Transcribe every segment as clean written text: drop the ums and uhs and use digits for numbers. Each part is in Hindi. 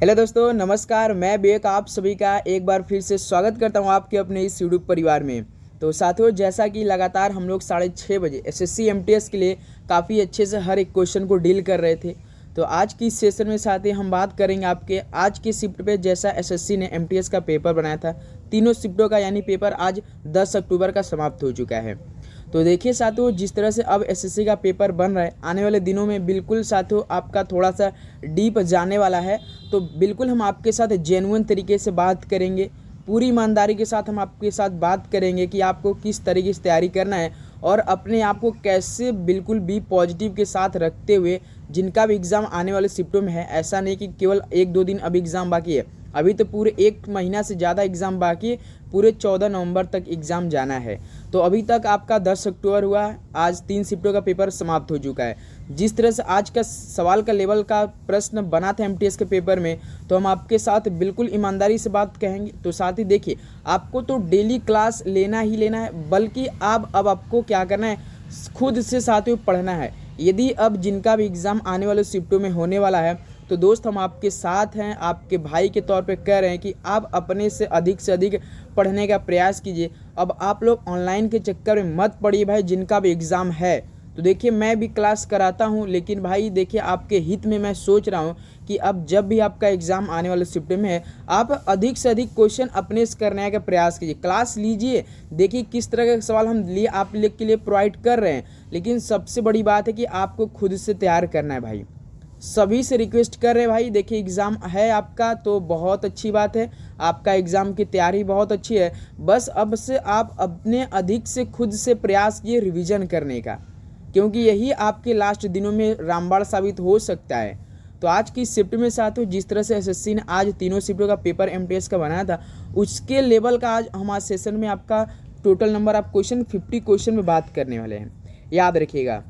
हेलो दोस्तों, नमस्कार। मैं विवेक आप सभी का एक बार फिर से स्वागत करता हूं आपके अपने इस यूट्यूब परिवार में। तो साथियों, जैसा कि लगातार हम लोग 6:30 बजे एसएससी एमटीएस के लिए काफ़ी अच्छे से हर एक क्वेश्चन को डील कर रहे थे। तो आज की इस सेशन में साथी हम बात करेंगे आपके आज की शिफ्ट पे। जैसा एसएससी ने एमटीएस का पेपर बनाया था, तीनों शिफ्टों का यानी पेपर आज 10 अक्टूबर का समाप्त हो चुका है। तो देखिए साथियों, जिस तरह से अब एसएससी का पेपर बन रहा है, आने वाले दिनों में बिल्कुल साथियों आपका थोड़ा सा डीप जाने वाला है। तो बिल्कुल हम आपके साथ जेन्युइन तरीके से बात करेंगे, पूरी ईमानदारी के साथ हम आपके साथ बात करेंगे कि आपको किस तरीके से तैयारी करना है और अपने आप को कैसे बिल्कुल बी पॉजिटिव के साथ रखते हुए जिनका भी एग्ज़ाम आने वाले शिफ्टों में है। ऐसा नहीं कि केवल 1-2 दिन अभी एग्ज़ाम बाकी है, अभी तो पूरे 1 महीना से ज़्यादा एग्ज़ाम बाकी है। पूरे 14 नवंबर तक एग्ज़ाम जाना है। तो अभी तक आपका 10 अक्टूबर हुआ है, आज 3 शिफ्टों का पेपर समाप्त हो चुका है। जिस तरह से आज का सवाल का लेवल का प्रश्न बना था एमटीएस के पेपर में, तो हम आपके साथ बिल्कुल ईमानदारी से बात कहेंगे। तो साथ ही देखिए, आपको तो डेली क्लास लेना ही लेना है, बल्कि अब आपको क्या करना है, खुद से साथियों पढ़ना है। यदि अब जिनका भी एग्ज़ाम आने वाले शिफ्टों में होने वाला है, तो दोस्त हम आपके साथ हैं, आपके भाई के तौर पे कह रहे हैं कि आप अपने से अधिक पढ़ने का प्रयास कीजिए। अब आप लोग ऑनलाइन के चक्कर में मत पड़िए भाई। जिनका भी एग्ज़ाम है, तो देखिए मैं भी क्लास कराता हूं, लेकिन भाई देखिए आपके हित में मैं सोच रहा हूं कि अब जब भी आपका एग्ज़ाम आने वाले शिफ्ट में है, आप अधिक से अधिक क्वेश्चन अपने से करने का प्रयास कीजिए, क्लास लीजिए। देखिए किस तरह के सवाल हम आप लोग के लिए प्रोवाइड कर रहे हैं, लेकिन सबसे बड़ी बात है कि आपको खुद से तैयार करना है भाई। सभी से रिक्वेस्ट कर रहे हैं भाई। देखिए एग्ज़ाम है आपका तो बहुत अच्छी बात है, आपका एग्ज़ाम की तैयारी बहुत अच्छी है। बस अब से आप अपने अधिक से खुद से प्रयास किए रिवीजन करने का, क्योंकि यही आपके लास्ट दिनों में रामबाण साबित हो सकता है। तो आज की शिफ्ट में साथियों, जिस तरह से एसएससी ने आज तीनों शिफ्टों का पेपर एमटीएस का बनाया था, उसके लेवल का आज हमारे सेशन में आपका टोटल नंबर आप क्वेश्चन 50 क्वेश्चन में बात करने वाले हैं, याद रखिएगा।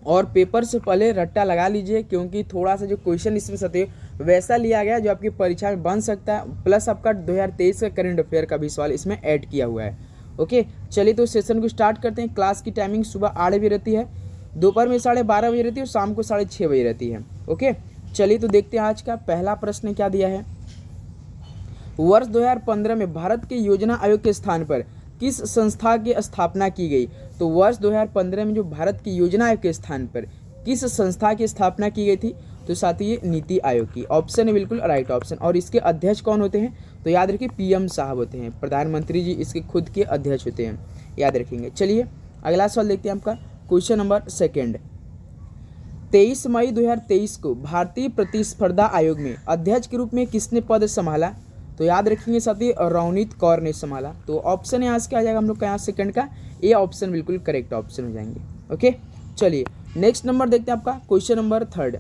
और पेपर से पहले रट्टा लगा लीजिए, क्योंकि थोड़ा सा जो क्वेश्चन इसमें सते वैसा लिया गया जो आपकी परीक्षा में बन सकता है, प्लस आपका 2023 का करंट अफेयर का भी सवाल इसमें ऐड किया हुआ है। ओके, चलिए तो सेशन को स्टार्ट करते हैं। क्लास की टाइमिंग सुबह 8 बजे रहती है, दोपहर में 12:30 बजे रहती है और शाम को 6:30 बजे रहती है। ओके, चलिए तो देखते हैं आज का पहला प्रश्न क्या दिया है। वर्ष 2015 में भारत के योजना आयोग के स्थान पर किस संस्था की स्थापना की गई? तो वर्ष 2015 में जो भारत की योजना आयोग के स्थान पर किस संस्था की स्थापना की गई थी? तो साथ ही ये नीति आयोग की। ऑप्शन है बिल्कुल राइट ऑप्शन। और इसके अध्यक्ष कौन होते हैं? तो याद रखिए पीएम साहब होते हैं, प्रधानमंत्री जी इसके खुद के अध्यक्ष होते हैं, याद रखेंगे। चलिए अगला सवाल देखते हैं आपका, क्वेश्चन नंबर सेकेंड। 23 मई 2023 को भारतीय प्रतिस्पर्धा आयोग में अध्यक्ष के रूप में किसने पद संभाला? तो याद रखेंगे साथी रवनीत कौर ने संभाला। तो ऑप्शन यहाँ से क्या आ जाएगा हम लोग का, यहाँ सेकंड का ए ऑप्शन बिल्कुल करेक्ट ऑप्शन हो जाएंगे। ओके, चलिए नेक्स्ट नंबर देखते हैं आपका, question number third.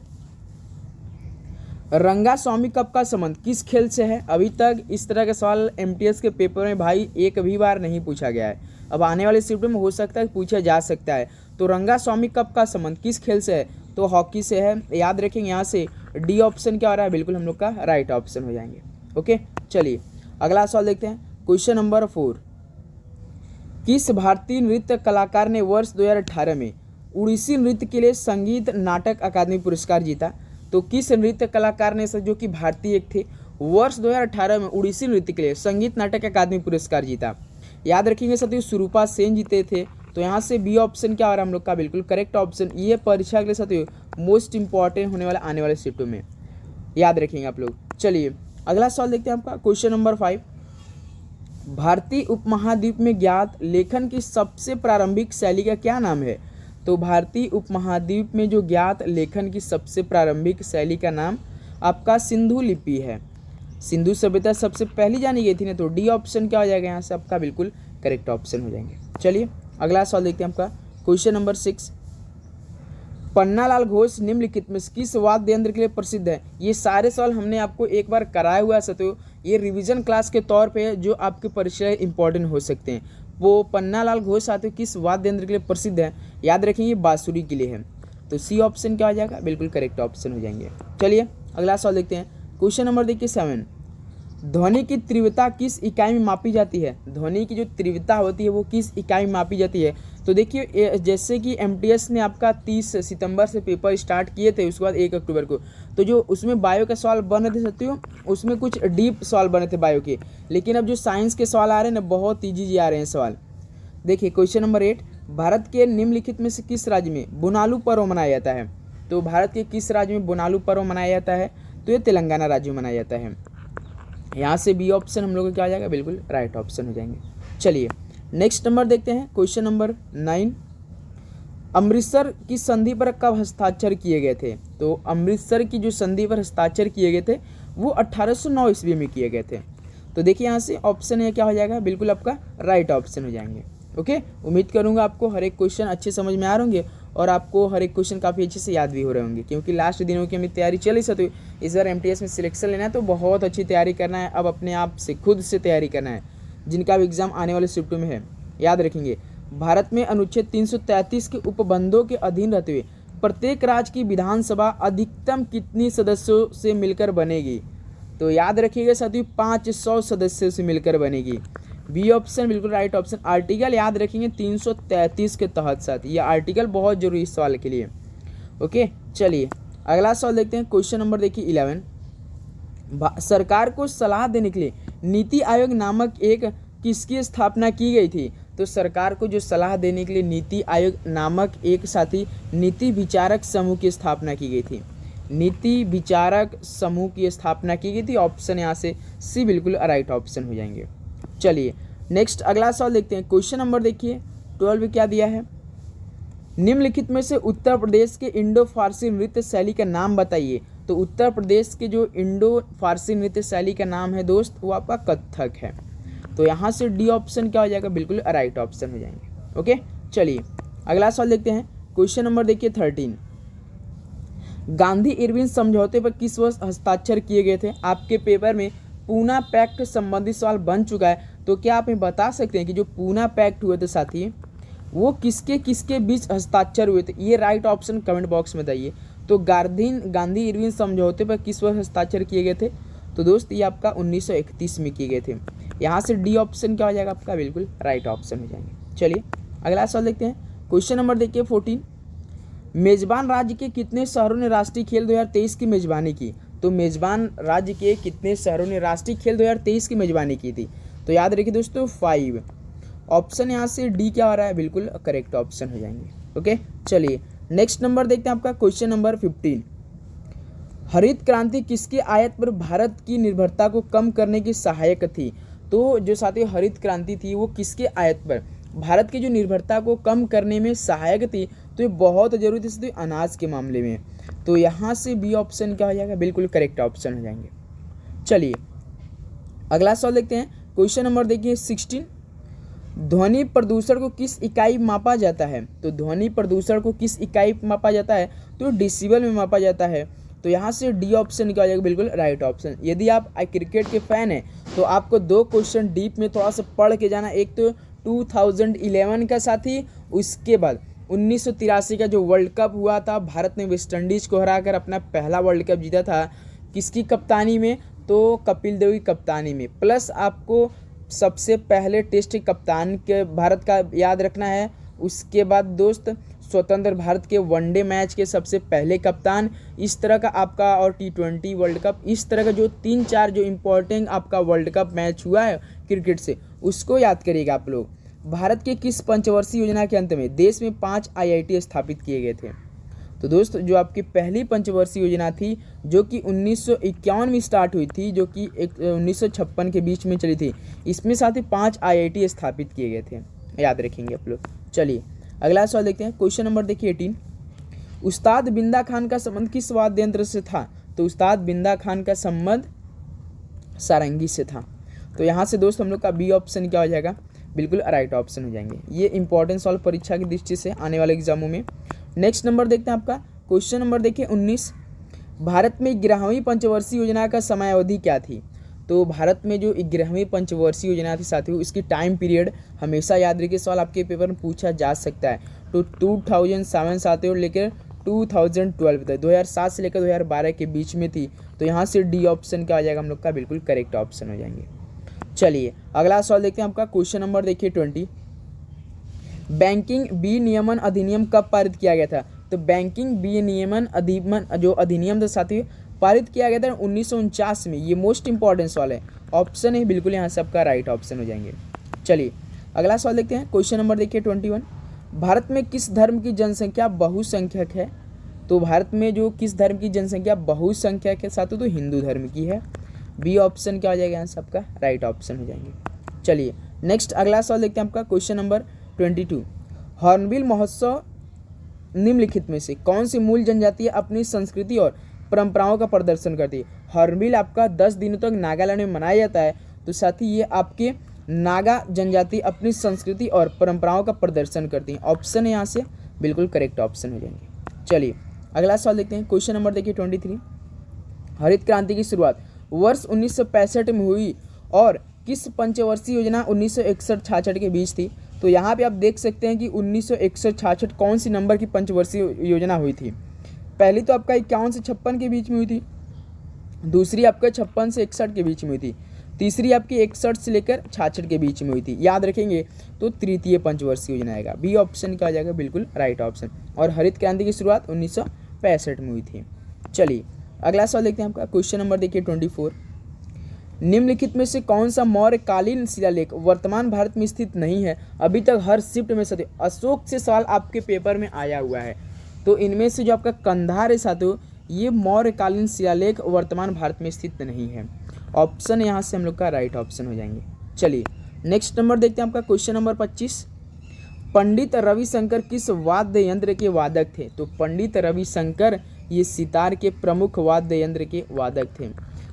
Rangaswamy cup का संबंध किस खेल से है? अभी तक इस तरह का सवाल एमटीएस के पेपर में भाई एक भी बार नहीं पूछा गया है। अब आने वाले शिफ्ट में हो सकता है पूछा जा सकता है। तो रंगास्वामी कप का संबंध किस खेल से है? तो हॉकी से है, याद रखेंगे। यहाँ से डी ऑप्शन क्या हो रहा है, बिल्कुल हम लोग का राइट ऑप्शन हो जाएंगे। ओके, चलिए अगला सवाल देखते हैं, क्वेश्चन नंबर 4। किस भारतीय नृत्य कलाकार ने वर्ष 2018 में उड़ीसी नृत्य के लिए संगीत नाटक अकादमी पुरस्कार जीता? तो किस नृत्य कलाकार ने, जो कि भारतीय एक थे, वर्ष 2018 में उड़ीसी नृत्य के लिए संगीत नाटक अकादमी पुरस्कार जीता? याद रखेंगे साथियों सुरूपा सेन जीते थे। तो यहाँ से बी ऑप्शन क्या हो रहा है हम लोग का, बिल्कुल करेक्ट ऑप्शन। ये परीक्षा के लिए साथियों मोस्ट इंपॉर्टेंट होने वाला आने वाले शिफ्टों में, याद रखेंगे आप लोग। चलिए अगला सवाल देखते हैं आपका, क्वेश्चन नंबर 5। भारतीय उपमहाद्वीप में ज्ञात लेखन की सबसे प्रारंभिक शैली का क्या नाम है? तो भारतीय उपमहाद्वीप में जो ज्ञात लेखन की सबसे प्रारंभिक शैली का नाम आपका सिंधु लिपि है। सिंधु सभ्यता सबसे पहली जानी गई थी ना, तो डी ऑप्शन क्या हो जाएगा यहाँ से आपका, बिल्कुल करेक्ट ऑप्शन हो जाएंगे। चलिए अगला सवाल देखते हैं आपका, क्वेश्चन नंबर 6। पन्नालाल घोष निम्नलिखित में किस वाद्य यंत्र के लिए प्रसिद्ध है? ये सारे सवाल हमने आपको एक बार कराया हुआ है साथियों, ये रिवीजन क्लास के तौर पे जो आपके परीक्षा इंपॉर्टेंट हो सकते हैं। वो पन्नालाल घोष साथियों किस वाद्य यंत्र के लिए प्रसिद्ध है? याद रखेंगे बांसुरी के लिए है। तो सी ऑप्शन क्या हो जाएगा, बिल्कुल करेक्ट ऑप्शन हो जाएंगे। चलिए अगला सवाल देखते हैं, क्वेश्चन नंबर देखिए 7। ध्वनि की तीव्रता किस इकाई में मापी जाती है? ध्वनि की जो तीव्रता होती है वो किस इकाई में मापी जाती है? तो देखिए जैसे कि एमटीएस ने आपका 30 सितंबर से पेपर स्टार्ट किए थे, उसके बाद 1 अक्टूबर को, तो जो उसमें बायो का सवाल बन रहे थे साथियों, उसमें कुछ डीप सवाल बने थे बायो के। लेकिन अब जो साइंस के सवाल आ रहे हैं ना, बहुत ईजी आ रहे हैं सवाल। देखिए क्वेश्चन नंबर 8, भारत के निम्नलिखित में से किस राज्य में बुनालू पर्व मनाया जाता है? तो भारत के किस राज्य में बुनालू पर्व मनाया जाता है? तो ये तेलंगाना राज्य में मनाया जाता है। यहाँ से बी ऑप्शन हम लोग को क्या आ जाएगा, बिल्कुल राइट ऑप्शन हो जाएंगे। चलिए नेक्स्ट नंबर देखते हैं, क्वेश्चन नंबर 9, अमृतसर की संधि पर कब हस्ताक्षर किए गए थे? तो अमृतसर की जो संधि पर हस्ताक्षर किए गए थे वो 1809 ईस्वी में किए गए थे। तो देखिए यहाँ से ऑप्शन ए क्या हो जाएगा, बिल्कुल आपका राइट ऑप्शन हो जाएंगे। ओके, उम्मीद करूँगा आपको हर एक क्वेश्चन अच्छे समझ में आ रहे होंगे और आपको हर एक क्वेश्चन काफ़ी अच्छे से याद भी हो रहे होंगे, क्योंकि लास्ट दिनों की हमें तैयारी चली सकती। इस बार एमटीएस में सिलेक्शन लेना है तो बहुत अच्छी तैयारी करना है, अब अपने आप से खुद से तैयारी करना है, जिनका भी एग्जाम आने वाले शिफ्टों में है। याद रखेंगे, भारत में अनुच्छेद 333 के उपबंधों के अधीन रहते हुए प्रत्येक राज्य की विधानसभा अधिकतम कितनी सदस्यों से मिलकर बनेगी? तो याद रखिएगा साथियों, 500 सदस्यों से मिलकर बनेगी। बी ऑप्शन बिल्कुल राइट ऑप्शन। आर्टिकल याद रखेंगे 333 के तहत साथ, ये आर्टिकल बहुत जरूरी इस सवाल के लिए। ओके, चलिए अगला सवाल देखते हैं, क्वेश्चन नंबर देखिए 11, सरकार को सलाह देने के लिए नीति आयोग नामक एक किसकी स्थापना की गई थी? तो सरकार को जो सलाह देने के लिए नीति आयोग नामक एक साथी नीति विचारक समूह की स्थापना की गई थी। नीति विचारक समूह की स्थापना की गई थी। ऑप्शन यहाँ से सी बिल्कुल राइट ऑप्शन हो जाएंगे। चलिए नेक्स्ट अगला सवाल देखते हैं, क्वेश्चन नंबर देखिए 12 क्या दिया है, निम्नलिखित में से उत्तर प्रदेश के इंडो फारसी नृत्य शैली का नाम बताइए। तो उत्तर प्रदेश के जो इंडो फारसी नृत्य शैली का नाम है दोस्त, वो आपका कथक है। तो यहाँ से डी ऑप्शन क्या हो जाएगा, बिल्कुल राइट ऑप्शन हो जाएंगे। ओके, चलिए अगला सवाल देखते हैं, क्वेश्चन नंबर देखिए 13, गांधी इरविन समझौते पर किस वर्ष हस्ताक्षर किए गए थे? आपके पेपर में पूना पैक्ट संबंधित सवाल बन चुका है, तो क्या आप हमें बता सकते हैं कि जो पूना पैक्ट हुए थे साथी, वो किसके किसके बीच हस्ताक्षर हुए थे? ये राइट ऑप्शन कमेंट बॉक्स में बताइए। तो गांधी इरविन समझौते पर किस वर्ष हस्ताक्षर किए गए थे? तो दोस्त ये आपका 1931 में किए गए थे। यहाँ से डी ऑप्शन क्या हो जाएगा आपका, बिल्कुल राइट ऑप्शन हो जाएंगे। चलिए अगला सवाल देखते हैं, क्वेश्चन नंबर देखिए 14, मेजबान राज्य के कितने शहरों ने राष्ट्रीय खेल 2023 की मेजबानी की? तो मेजबान राज्य के कितने शहरों ने राष्ट्रीय खेल 2023 की मेजबानी की थी? तो याद रखिए दोस्तों 5। ऑप्शन यहाँ से डी क्या हो रहा है, बिल्कुल करेक्ट ऑप्शन हो जाएंगे। ओके, चलिए नेक्स्ट नंबर देखते हैं आपका, क्वेश्चन नंबर 15, हरित क्रांति किसके आयत पर भारत की निर्भरता को कम करने की सहायक थी? तो जो साथी हरित क्रांति थी वो किसके आयत पर भारत की जो निर्भरता को कम करने में सहायक थी? तो ये बहुत जरूरी थी अनाज के मामले में। तो यहाँ से बी ऑप्शन क्या हो जाएगा, बिल्कुल करेक्ट ऑप्शन हो जाएंगे। चलिए अगला सवाल देखते हैं, क्वेश्चन नंबर देखिए 16, ध्वनि प्रदूषण को किस इकाई मापा जाता है? तो ध्वनि प्रदूषण को किस इकाई मापा जाता है? तो डेसिबल में मापा जाता है। तो यहाँ से डी ऑप्शन क्या हो जाएगा, बिल्कुल राइट ऑप्शन। यदि आप क्रिकेट के फैन हैं तो आपको 2 क्वेश्चन डीप में थोड़ा सा पढ़ के जाना, एक तो 2011 का साथी, उसके बाद 1983 का जो वर्ल्ड कप हुआ था, भारत ने वेस्ट इंडीज़ को हराकर अपना पहला वर्ल्ड कप जीता था, किसकी कप्तानी में? तो कपिल देव की कप्तानी में। प्लस आपको सबसे पहले टेस्ट कप्तान के भारत का याद रखना है। उसके बाद दोस्त स्वतंत्र भारत के वनडे मैच के सबसे पहले कप्तान, इस तरह का आपका, और T20 वर्ल्ड कप, इस तरह का जो 3-4 जो इम्पोर्टेंट आपका वर्ल्ड कप मैच हुआ है क्रिकेट से, उसको याद करिएगा आप लोग। भारत के किस पंचवर्षीय योजना के अंत में देश में 5 IIT स्थापित किए गए थे? तो दोस्त जो आपकी पहली पंचवर्षीय योजना थी, जो कि 1951 में स्टार्ट हुई थी, जो कि 1956 के बीच में चली थी, इसमें साथ ही 5 IIT स्थापित किए गए थे, याद रखेंगे आप लोग। चलिए अगला सवाल देखते हैं, क्वेश्चन नंबर देखिए 18, उस्ताद बिंदा खान का संबंध किस वाद्य यंत्र से था? तो उस्ताद बिंदा खान का संबंध सारंगी से था। तो यहाँ से दोस्त हम लोग का बी ऑप्शन क्या हो जाएगा, बिल्कुल राइट ऑप्शन हो जाएंगे। ये इंपॉर्टेंट सवाल परीक्षा की दृष्टि से आने वाले एग्जामों में। नेक्स्ट नंबर देखते हैं आपका, क्वेश्चन नंबर देखिए 19, भारत में 11वीं पंचवर्षीय योजना का समयावधि क्या थी? तो भारत में जो 11वीं पंचवर्षीय योजना थी साथियों, इसकी टाइम पीरियड हमेशा याद रखिए, सवाल आपके पेपर में पूछा जा सकता है। तो 2007 साथियों लेकर 2012 तक, 2007 से लेकर 2012 के बीच में थी। तो यहाँ से डी ऑप्शन क्या आ जाएगा हम लोग का, बिल्कुल करेक्ट ऑप्शन हो जाएंगे। चलिए अगला सवाल देखते हैं आपका, क्वेश्चन नंबर देखिए 20, बैंकिंग विनियमन अधिनियम कब पारित किया गया था? तो बैंकिंग विनियमन अधिनियम जो अधिनियम था साथियों पारित किया गया था 1949 में। ये मोस्ट इंपॉर्टेंट सवाल है। ऑप्शन है बिल्कुल यहाँ से आपका राइट ऑप्शन हो जाएंगे। चलिए अगला सवाल देखते हैं। क्वेश्चन नंबर देखिए 21। भारत में किस धर्म की जनसंख्या बहुसंख्यक है? तो भारत में जो किस धर्म की जनसंख्या बहुसंख्यक है साथियों? तो हिंदू धर्म की है। बी ऑप्शन क्या हो जाएगा यहाँ से आपका राइट ऑप्शन हो जाएंगे। चलिए नेक्स्ट अगला सवाल देखते हैं आपका क्वेश्चन नंबर 22। हॉर्नबिल महोत्सव निम्नलिखित में से कौन सी मूल जनजाति अपनी संस्कृति और परंपराओं का प्रदर्शन करती है? हॉर्नबिल आपका 10 दिनों तक नागालैंड में मनाया जाता है। तो साथ ही ये आपके नागा जनजाति अपनी संस्कृति और परंपराओं का प्रदर्शन करती हैं। ऑप्शन है यहाँ से बिल्कुल करेक्ट ऑप्शन हो जाएंगे। चलिए अगला सवाल देखते हैं। क्वेश्चन नंबर देखिए 23। हरित क्रांति की शुरुआत वर्ष 1965 में हुई और किस पंचवर्षीय योजना 1961-66 के बीच थी? तो यहाँ पे आप देख सकते हैं कि 1961-66 कौन सी नंबर की पंचवर्षीय योजना हुई थी? पहली तो आपका 51 से 56 के बीच में हुई थी, दूसरी आपका 56 से 61 के बीच में हुई थी, तीसरी आपकी 61 से लेकर 66 के बीच में हुई थी। याद रखेंगे तो तृतीय पंचवर्षीय योजना आएगा। बी ऑप्शन क्या आ जाएगा बिल्कुल राइट ऑप्शन। और हरित क्रांति की शुरुआत 1965 में हुई थी। चलिए अगला सवाल देखते हैं आपका क्वेश्चन नंबर देखिए 24। निम्नलिखित में से कौन सा मौर्यकालीन शिलालेख वर्तमान भारत में स्थित नहीं है? अभी तक हर शिफ्ट में साथियों अशोक से सवाल आपके पेपर में आया हुआ है। तो इनमें से जो आपका कंधार है साथियों ये मौर्यकालीन शिलालेख वर्तमान भारत में स्थित नहीं है। ऑप्शन यहाँ से हम लोग का राइट ऑप्शन हो जाएंगे। चलिए नेक्स्ट नंबर देखते हैं आपका क्वेश्चन नंबर 25। पंडित रविशंकर किस वाद्य यंत्र के वादक थे? तो पंडित रविशंकर ये सितार के प्रमुख वाद्य यंत्र के वादक थे।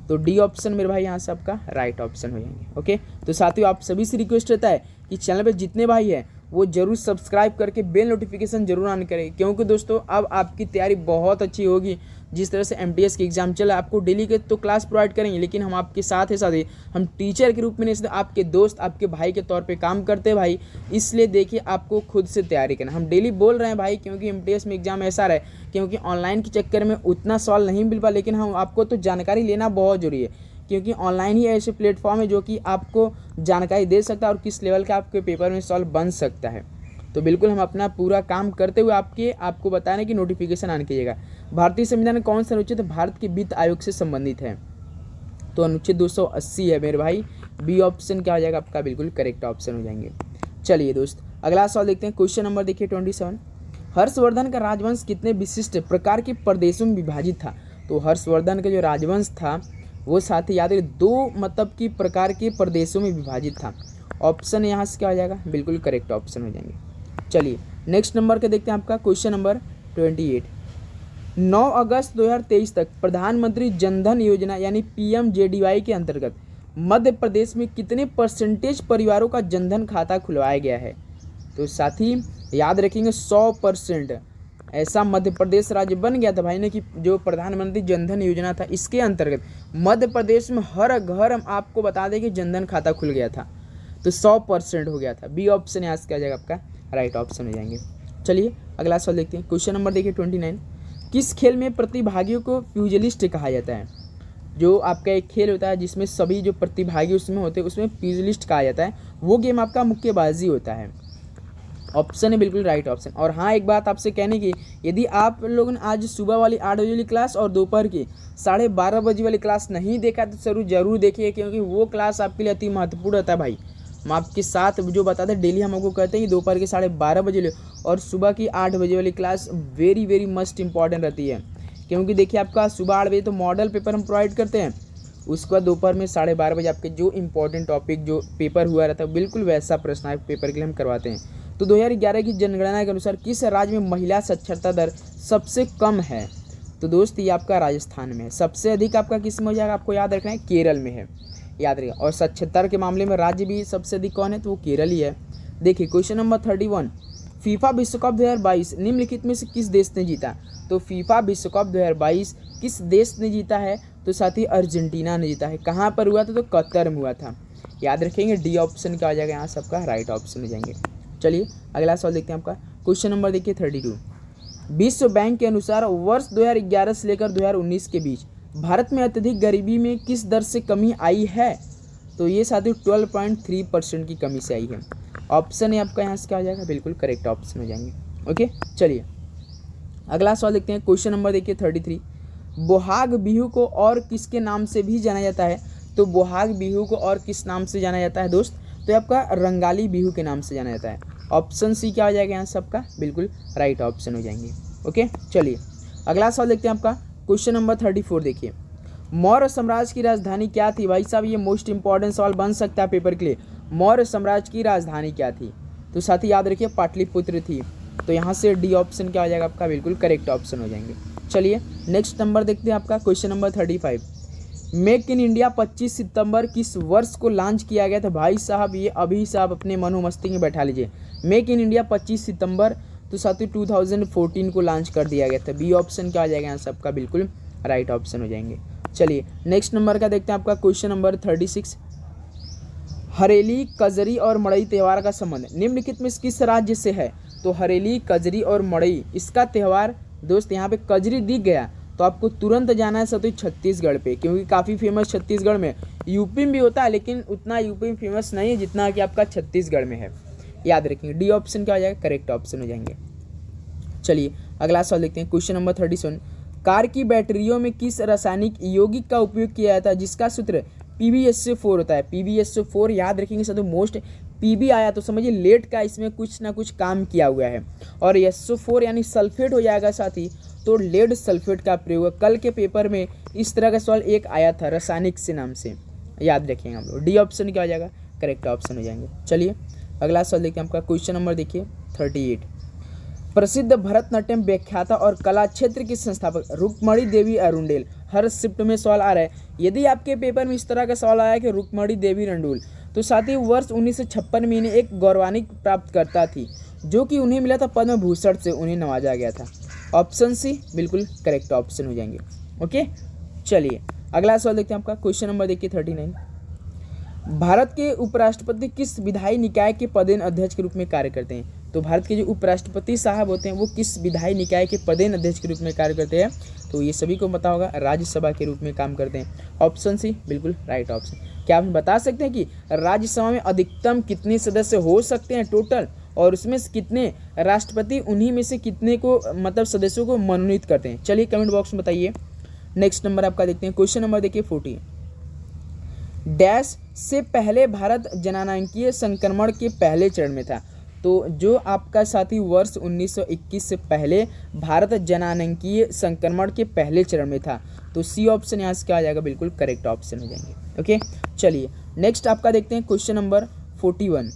तो डी ऑप्शन मेरे भाई यहाँ से आपका राइट ऑप्शन हो जाएंगे। ओके तो साथियों आप सभी से रिक्वेस्ट रहता है कि चैनल पे जितने भाई हैं वो जरूर सब्सक्राइब करके बेल नोटिफिकेशन जरूर ऑन करें, क्योंकि दोस्तों अब आपकी तैयारी बहुत अच्छी होगी। जिस तरह से एमटीएस की एग्जाम चला आपको डेली के तो क्लास प्रोवाइड करेंगे, लेकिन हम आपके साथ ही हम टीचर के रूप में नहीं आपके दोस्त आपके भाई के तौर पे काम करते हैं भाई। इसलिए देखिए आपको खुद से तैयारी करना। हम डेली बोल रहे हैं भाई क्योंकि एमटीएस में एग्जाम ऐसा रहे, क्योंकि ऑनलाइन के चक्कर में उतना सवाल नहीं मिल पा, लेकिन हम आपको तो जानकारी लेना बहुत जरूरी है, क्योंकि ऑनलाइन ही ऐसे प्लेटफॉर्म है जो कि आपको जानकारी दे सकता है और किस लेवल का आपके पेपर में सवाल बन सकता है। तो बिल्कुल हम अपना पूरा काम करते हुए आपको बताने की नोटिफिकेशन ऑन कीजिएगा। भारतीय संविधान कौन सा अनुच्छेद भारत के वित्त आयोग से संबंधित है? तो अनुच्छेद 280 है मेरे भाई। बी ऑप्शन क्या हो जाएगा आपका बिल्कुल करेक्ट ऑप्शन हो जाएंगे। चलिए दोस्त अगला सवाल देखते हैं। क्वेश्चन नंबर देखिए 27। हर्षवर्धन का राजवंश कितने विशिष्ट प्रकार के प्रदेशों में विभाजित था? तो हर्षवर्धन का जो राजवंश था वो साथ ही याद रखिए 2 मतलब की प्रकार के प्रदेशों में विभाजित था। ऑप्शन यहाँ से क्या हो जाएगा बिल्कुल करेक्ट ऑप्शन हो जाएंगे। चलिए नेक्स्ट नंबर के देखते हैं आपका क्वेश्चन नंबर 28। 9 अगस्त 2023 तक प्रधानमंत्री जनधन योजना यानी पीएमजेडीवाई के अंतर्गत मध्य प्रदेश में कितने परसेंटेज परिवारों का जनधन खाता खुलवाया गया है? तो साथ ही याद रखेंगे 100% ऐसा मध्य प्रदेश राज्य बन गया था भाई ने कि जो प्रधानमंत्री जनधन योजना था इसके अंतर्गत मध्य प्रदेश में हर घर हम आपको बता दें कि जनधन खाता खुल गया था। तो 100% हो गया था। बी ऑप्शन यहाँ से क्या जाएगा आपका राइट ऑप्शन हो जाएंगे। चलिए अगला सवाल देखते हैं। क्वेश्चन नंबर देखिए 29। किस खेल में प्रतिभागियों को प्यूजिलिस्ट कहा जाता है? जो आपका एक खेल होता है जिसमें सभी जो प्रतिभागी उसमें होते हैं उसमें प्यूजिलिस्ट कहा जाता है। वो गेम आपका मुक्केबाजी होता है। ऑप्शन है बिल्कुल राइट ऑप्शन। और हाँ एक बात आपसे कहने की, यदि आप लोगों ने आज सुबह वाली 8 बजे वाली क्लास और दोपहर की 12:30 बजे वाली क्लास नहीं देखा तो जरूर देखिए, क्योंकि वो क्लास आपके लिए अति महत्वपूर्ण रहता है भाई। हम आपके साथ जो बताते हैं डेली हम आपको कहते हैं कि दोपहर के 12:30 बजे और सुबह की 8 बजे वाली क्लास वेरी मस्ट इंपॉर्टेंट रहती है, क्योंकि देखिए आपका सुबह 8 बजे तो मॉडल पेपर हम प्रोवाइड करते हैं, उसके बाद दोपहर में 12:30 बजे आपके जो इंपॉर्टेंट टॉपिक जो पेपर हुआ रहता है बिल्कुल वैसा प्रश्न पेपर के लिए हम करवाते हैं। तो 2011 की जनगणना के अनुसार किस राज्य में महिला साक्षरता दर सबसे कम है? तो दोस्त ये आपका राजस्थान में है। सबसे अधिक आपका किस में हो जाएगा आपको याद रखना है केरल में है, याद रखिएगा। और साक्षरता के मामले में राज्य भी सबसे अधिक कौन है? तो वो केरल ही है। देखिए क्वेश्चन नंबर 31। फीफा विश्व कप 2022 निम्नलिखित में से किस देश ने जीता? तो फीफा विश्व कप 2022 किस देश ने जीता है? तो साथ ही अर्जेंटीना ने जीता है। कहाँ पर हुआ था? तो कतर में हुआ था। याद रखेंगे डी ऑप्शन क्या हो जाएगा यहाँ सबका राइट ऑप्शन हो जाएंगे। चलिए अगला सवाल देखते हैं आपका। क्वेश्चन नंबर देखिए 32। विश्व बैंक के अनुसार वर्ष 2011 से लेकर 2019 के बीच भारत में अत्यधिक गरीबी में किस दर से कमी आई है? तो ये साथियों 12.3% की कमी से आई है। ऑप्शन ए आपका यहाँ से क्या हो जाएगा, बिल्कुल करेक्ट ऑप्शन हो जाएंगे। ओके, चलिए अगला सवाल देखते हैं। क्वेश्चन नंबर देखिए 33। बोहाग बिहू को और किसके नाम से भी जाना जाता है? तो बोहाग बिहू को और किस नाम से जाना जाता है दोस्त? तो ये आपका रंगाली बिहू के नाम से जाना जाता है। ऑप्शन सी क्या हो जाएगा यहाँ से आपका, बिल्कुल राइट ऑप्शन हो जाएंगे। ओके, चलिए अगला सवाल देखते हैं आपका। क्वेश्चन नंबर 34 देखिए। मौर्य साम्राज्य की राजधानी क्या थी? भाई साहब ये मोस्ट इंपॉर्टेंट सवाल बन सकता है पेपर के लिए। मौर्य साम्राज्य की राजधानी क्या थी? तो साथ ही याद रखिए पाटलिपुत्र थी। तो यहाँ से डी ऑप्शन क्या हो जाएगा आपका, बिल्कुल करेक्ट ऑप्शन हो जाएंगे। चलिए नेक्स्ट नंबर देखते हैं आपका। Question number 35। Make in India 25 सितंबर किस वर्ष को लॉन्च किया गया था? भाई साहब ये अभी से आप अपने मनो मस्ती में बैठा लीजिए। मेक इन इंडिया 25 सितंबर तो साथियों 2014 को लॉन्च कर दिया गया था। बी ऑप्शन क्या आ जाएगा यहाँ सबका, बिल्कुल राइट ऑप्शन हो जाएंगे। चलिए नेक्स्ट नंबर का देखते हैं आपका। Question number 36। हरेली, कजरी और मड़ई त्योहार का संबंध निम्नलिखित में किस राज्य से है? तो हरेली, कजरी और मड़ई इसका त्यौहार दोस्त, यहाँ पे कजरी दिख गया तो आपको तुरंत जाना है साथियों छत्तीसगढ़ पे, क्योंकि काफ़ी फेमस छत्तीसगढ़ में, यूपी में भी होता है लेकिन उतना यूपी में फेमस नहीं है जितना कि आपका छत्तीसगढ़ में है। याद रखेंगे डी ऑप्शन क्या हो जाएगा, करेक्ट ऑप्शन हो जाएंगे। चलिए अगला सवाल देखते हैं। Question number 37। कार की बैटरियों में किस रासायनिक यौगिक का उपयोग किया जाता है जिसका सूत्र PbSO4 होता है? PbSO4 याद रखेंगे साथियों, मोस्ट पीबी आया तो समझिए लेट का इसमें कुछ ना कुछ काम किया हुआ है, और SO4 यानी सल्फेट हो जाएगा साथी, तो लेड सल्फेट का प्रयोग। कल के पेपर में इस तरह का सवाल एक आया था रासायनिक से नाम से, याद रखेंगे हम लोग। डी ऑप्शन क्या हो जाएगा, करेक्ट ऑप्शन हो जाएंगे। चलिए अगला सवाल देखिए आपका। क्वेश्चन नंबर देखिए 38। प्रसिद्ध भरतनाट्यम व्याख्याता और कला क्षेत्र की संस्थापक रुक्मणी देवी अरुंडेल। हर शिफ्ट में सवाल आ रहा है। यदि आपके पेपर में इस तरह का सवाल आया कि रुक्मणी देवी अरुंडेल, तो साथ ही वर्ष 1956 में इन्हें एक गौरवान्वित प्राप्तकर्ता थी जो कि उन्हें मिला था पद्म भूषण से, उन्हें नवाजा गया था। ऑप्शन सी बिल्कुल करेक्ट ऑप्शन हो जाएंगे। ओके, चलिए अगला सवाल देखते हैं आपका। क्वेश्चन नंबर देखिए 39। भारत के उपराष्ट्रपति किस विधायी निकाय के पदेन अध्यक्ष के रूप में कार्य करते हैं? तो भारत के जो उपराष्ट्रपति साहब होते हैं वो किस विधायी निकाय के पदेन अध्यक्ष के रूप में कार्य करते हैं? तो ये सभी को पता होगा, राज्यसभा के रूप में काम करते हैं। ऑप्शन सी बिल्कुल राइट ऑप्शन। क्या आप बता सकते हैं कि राज्यसभा में अधिकतम कितने सदस्य हो सकते हैं टोटल, और उसमें से कितने राष्ट्रपति उन्हीं में से कितने को मतलब सदस्यों को मनोनीत करते हैं? चलिए कमेंट बॉक्स में बताइए। नेक्स्ट नंबर आपका देखते हैं। क्वेश्चन नंबर देखिए 40। डैश से पहले भारत जननांकीय संक्रमण के पहले चरण में था। तो जो आपका साथी वर्ष 1921 से पहले भारत जननांकीय संक्रमण के पहले चरण में था, तो सी ऑप्शन यहाँ से क्या आ जाएगा, बिल्कुल करेक्ट ऑप्शन हो जाएंगे। ओके, चलिए नेक्स्ट आपका देखते हैं। Question number 41।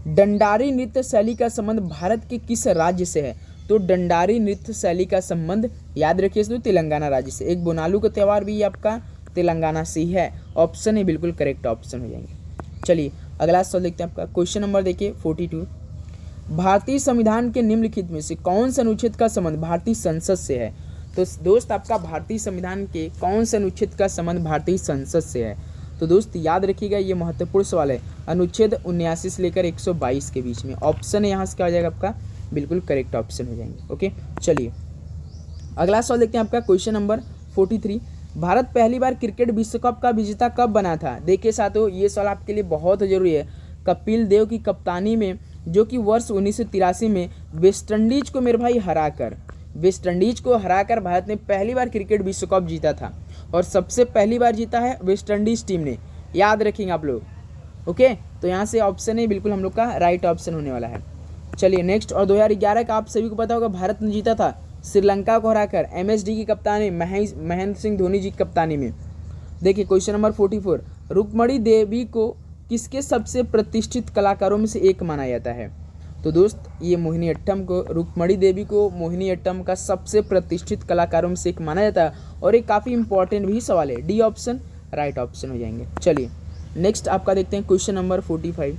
डंडारी नृत्य शैली का संबंध भारत के किस राज्य से है? तो डंडारी नृत्य शैली का संबंध याद रखिए इसमें तेलंगाना राज्य से। एक बोनालू का त्यौहार भी आपका तेलंगाना से ही है। ऑप्शन ए बिल्कुल करेक्ट ऑप्शन हो जाएंगे। चलिए अगला सवाल देखते हैं आपका। क्वेश्चन नंबर देखिए 42। भारतीय संविधान के निम्नलिखित में से कौन से अनुच्छेद का संबंध भारतीय संसद से है? तो दोस्त आपका भारतीय संविधान के कौन से अनुच्छेद का संबंध भारतीय संसद से है? तो दोस्त याद रखिएगा ये महत्वपूर्ण सवाल है। अनुच्छेद 79 से लेकर 122 के बीच में। ऑप्शन यहाँ से क्या हो जाएगा आपका, बिल्कुल करेक्ट ऑप्शन हो जाएंगे। ओके, चलिए अगला सवाल देखते हैं आपका। Question number 43। भारत पहली बार क्रिकेट विश्व कप का विजेता कब बना था? देखिए साथियों ये सवाल आपके लिए बहुत जरूरी है। कपिल देव की कप्तानी में, जो कि वर्ष 1983 में वेस्टइंडीज को मेरे भाई वेस्टइंडीज को हराकर भारत ने पहली बार क्रिकेट विश्व कप जीता था, और सबसे पहली बार जीता है वेस्टइंडीज टीम ने, याद रखेंगे आप लोग। ओके, तो यहाँ से ऑप्शन है बिल्कुल हम लोग का राइट ऑप्शन होने वाला है। चलिए नेक्स्ट, और 2011 का आप सभी को पता होगा भारत ने जीता था श्रीलंका को हराकर MSD की कप्तानी महेंद्र सिंह धोनी जी की कप्तानी में। देखिए क्वेश्चन नंबर 44। रुक्मणी देवी को किसके सबसे प्रतिष्ठित कलाकारों में से एक माना जाता है? तो दोस्त ये मोहिनीअट्टम को, रुक्मणी देवी को मोहिनीअट्टम का सबसे प्रतिष्ठित कलाकारों में से एक माना जाता है, और एक काफ़ी इंपॉर्टेंट भी सवाल है। डी ऑप्शन राइट ऑप्शन हो जाएंगे। चलिए नेक्स्ट आपका देखते हैं। Question number 45।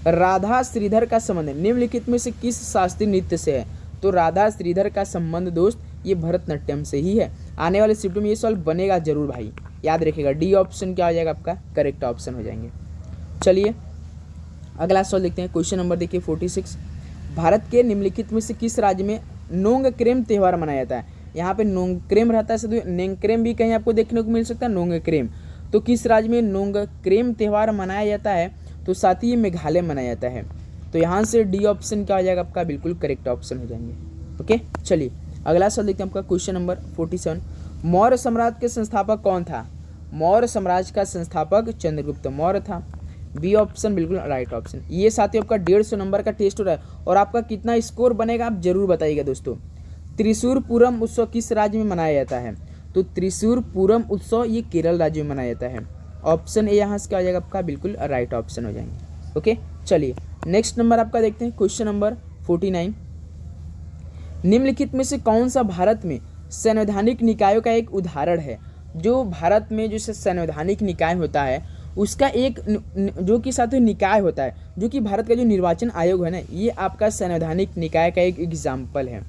राधा श्रीधर का संबंध निम्नलिखित में से किस शास्त्रीय नृत्य से है? तो राधा श्रीधर का संबंध दोस्त ये भरतनाट्यम से ही है। आने वाले शिफ्ट में ये सवाल बनेगा जरूर भाई, याद रखिएगा। डी ऑप्शन क्या हो जाएगा आपका, करेक्ट ऑप्शन हो जाएंगे। चलिए अगला सवाल देखते हैं। क्वेश्चन नंबर देखिए 46। भारत के निम्नलिखित में से किस राज्य में नोंगक्रेम त्यौहार मनाया जाता है? यहाँ पे नोंगक्रेम रहता है, साथ नेंगक्रेम भी कहीं आपको देखने को मिल सकता है, नोंगक्रेम। तो किस राज्य में नोंगक्रेम त्यौहार मनाया जाता है? तो साथ ही ये मेघालय मनाया जाता है। तो यहाँ से डी ऑप्शन क्या हो जाएगा आपका, बिल्कुल करेक्ट ऑप्शन हो जाएंगे। ओके, चलिए अगला सवाल देखते हैं आपका क्वेश्चन नंबर 47। मौर्य साम्राज्य के संस्थापक कौन था? मौर्य साम्राज्य का संस्थापक चंद्रगुप्त मौर्य था। बी ऑप्शन बिल्कुल राइट ऑप्शन। ये साथियों आपका 150 नंबर का टेस्ट हो रहा है और आपका कितना स्कोर बनेगा आप जरूर बताइएगा दोस्तों। त्रिशूर पूरम उत्सव किस राज्य में मनाया जाता है? तो त्रिशूर पूरम उत्सव ये केरल राज्य में मनाया जाता है। ऑप्शन ए यहाँ से क्या हो जाएगा आपका, बिल्कुल राइट ऑप्शन हो जाएंगे। ओके, चलिए नेक्स्ट नंबर आपका देखते हैं क्वेश्चन नंबर 49। निम्नलिखित में से कौन सा भारत में संवैधानिक निकायों का एक उदाहरण है? जो भारत में जो संवैधानिक निकाय होता है उसका एक जो कि साथ ही निकाय होता है, जो कि भारत का जो निर्वाचन आयोग है ना, ये आपका संवैधानिक निकाय का एक एग्जाम्पल है,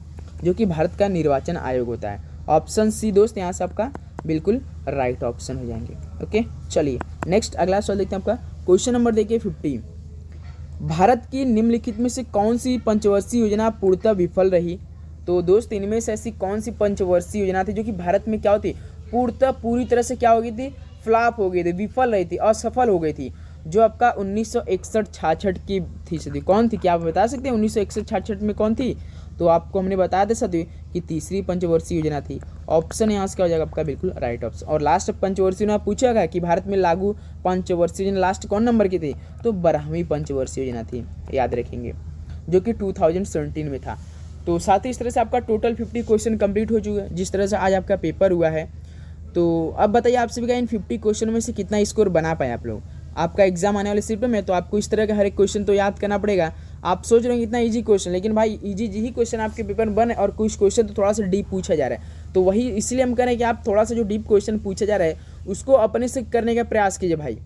जो कि भारत का निर्वाचन आयोग होता है। ऑप्शन सी दोस्त यहाँ से आपका बिल्कुल राइट ऑप्शन हो जाएंगे। ओके, चलिए नेक्स्ट अगला सवाल देखते हैं आपका क्वेश्चन नंबर देखिए 50। भारत की निम्नलिखित में से कौन सी पंचवर्षीय योजना पूर्णतः विफल रही? तो दोस्त इनमें से ऐसी कौन सी पंचवर्षीय योजना थी जो कि भारत में क्या होती, पूर्णतः पूरी तरह से क्या हो गई थी, फ्लॉप हो गई थी, विफल रही थी, असफल हो गई थी, जो आपका 1961-66 की थी सदी। कौन थी, क्या आप बता सकते हैं 1961-66 में कौन थी? तो आपको हमने बताया था सदी कि तीसरी पंचवर्षीय योजना थी। ऑप्शन यहाँ से क्या हो जाएगा आपका, बिल्कुल राइट ऑप्शन। और लास्ट पंचवर्षीय योजना पूछा गया कि भारत में लागू पंचवर्षीय योजना लास्ट कौन नंबर की थी? तो 12वीं पंचवर्षीय योजना थी, याद रखेंगे, जो कि 2017 में था। तो साथ ही इस तरह से आपका टोटल 50 क्वेश्चन कंप्लीट हो चुका है, जिस तरह से आज आपका पेपर हुआ है। तो अब बताइए आप सभी का इन 50 क्वेश्चन में से कितना स्कोर बना पाए आप लोग? आपका एग्जाम आने वाले शिफ्ट में तो आपको इस तरह का हर एक क्वेश्चन तो याद करना पड़ेगा। आप सोच रहे हो इतना इजी क्वेश्चन, लेकिन भाई इजी ही क्वेश्चन आपके पेपर में बने और कुछ क्वेश्चन तो थोड़ा सा डीप पूछा जा रहा है। तो वही इसलिए हम कह रहे हैं कि आप थोड़ा सा जो डीप क्वेश्चन पूछा जा रहा है उसको अपने से करने का प्रयास कीजिए भाई।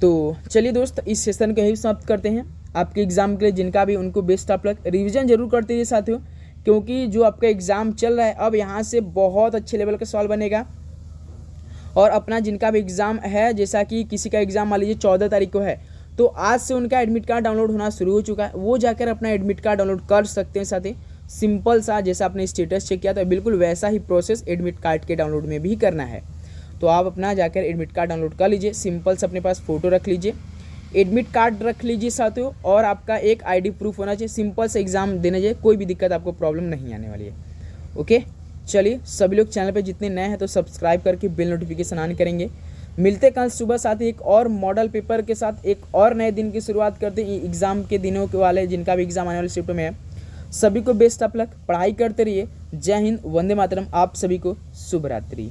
तो चलिए दोस्त, इस सेशन को यही समाप्त करते हैं। आपके एग्जाम के लिए जिनका भी उनको बेस्ट ऑफ लक। रिविजन जरूर करते रहिए साथियों, क्योंकि जो आपका एग्जाम चल रहा है अब यहाँ से बहुत अच्छे लेवल का सवाल बनेगा। और अपना जिनका भी एग्ज़ाम है, जैसा कि किसी का एग्ज़ाम मान लीजिए 14 तारीख को है, तो आज से उनका एडमिट कार्ड डाउनलोड होना शुरू हो चुका है, वो जाकर अपना एडमिट कार्ड डाउनलोड कर सकते हैं। साथ ही सिंपल सा जैसा आपने स्टेटस चेक किया था बिल्कुल वैसा ही प्रोसेस एडमिट कार्ड के डाउनलोड में भी करना है। तो आप अपना जाकर एडमिट कार्ड डाउनलोड कर लीजिए, सिंपल से अपने पास फ़ोटो रख लीजिए, एडमिट कार्ड रख लीजिए साथियों, और आपका एक ID प्रूफ होना चाहिए। सिंपल से एग्ज़ाम देने चाहिए, कोई भी दिक्कत आपको प्रॉब्लम नहीं आने वाली है। ओके, चलिए सभी लोग चैनल पे जितने नए हैं तो सब्सक्राइब करके बेल नोटिफिकेशन ऑन करेंगे। मिलते कल सुबह साथ ही एक और मॉडल पेपर के साथ, एक और नए दिन की शुरुआत करते हैं एग्ज़ाम के दिनों के वाले, जिनका भी एग्ज़ाम आने वाले शिफ्ट में है। सभी को बेस्ट ऑफ लक, पढ़ाई करते रहिए। जय हिंद, वंदे मातरम। आप सभी को शुभ रात्रि।